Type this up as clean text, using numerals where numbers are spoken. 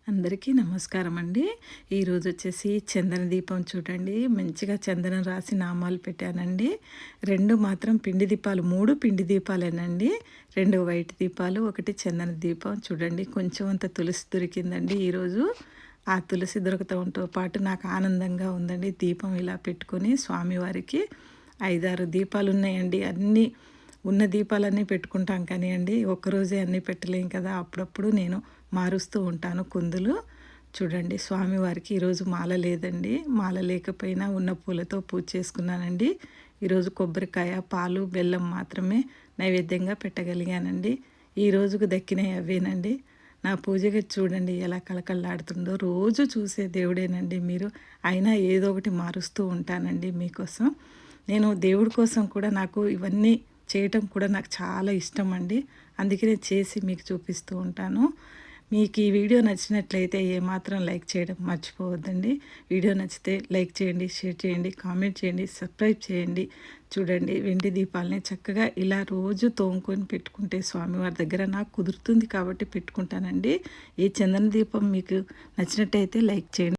అందరికీ నమస్కారం అండి. ఈరోజు వచ్చేసి చందన దీపం చూడండి. మంచిగా చందనం రాసి నామాలు పెట్టానండి. 2 మాత్రం పిండి దీపాలు, 3 పిండి దీపాలేనండి. 2 వైట్ దీపాలు, 1 చందన దీపం చూడండి. కొంచెం అంత తులసి దొరికిందండి ఈరోజు. ఆ తులసి దొరకటంతో పాటు నాకు ఆనందంగా ఉందండి. దీపం ఇలా పెట్టుకొని స్వామివారికి 5, 6 దీపాలు ఉన్నాయండి. అన్నీ ఉన్న దీపాలన్నీ పెట్టుకుంటాం కానియండి, ఒక్కరోజే అన్నీ పెట్టలేం కదా! అప్పుడప్పుడు నేను మారుస్తూ ఉంటాను కుందులు. చూడండి స్వామివారికి ఈరోజు మాల లేదండి. మాల లేకపోయినా ఉన్న పూలతో పూజ చేసుకున్నానండి. ఈరోజు కొబ్బరికాయ, పాలు, బెల్లం మాత్రమే నైవేద్యంగా పెట్టగలిగానండి. ఈ రోజుకు దక్కినవి అవేనండి. నా పూజ గది చూడండి ఎలా కళకళలాడుతుందో. రోజు చూసే దేవుడేనండి మీరు. అయినా ఏదో ఒకటి మారుస్తూ ఉంటానండి మీకోసం. నేను దేవుడి కోసం కూడా నాకు ఇవన్నీ చేయటం కూడా నాకు చాలా ఇష్టం అండి. అందుకనే చేసి మీకు చూపిస్తూ ఉంటాను. మీకు ఈ వీడియో నచ్చినట్లయితే ఏమాత్రం లైక్ చేయడం మర్చిపోవద్దండి. వీడియో నచ్చితే లైక్ చేయండి, షేర్ చేయండి, కామెంట్ చేయండి, సబ్స్క్రైబ్ చేయండి. చూడండి వెండి దీపాలని చక్కగా ఇలా రోజు తోముకొని పెట్టుకుంటే స్వామివారి దగ్గర నాకు కుదురుతుంది కాబట్టి పెట్టుకుంటానండి. ఈ చందన దీపం మీకు నచ్చినట్టయితే లైక్ చేయండి.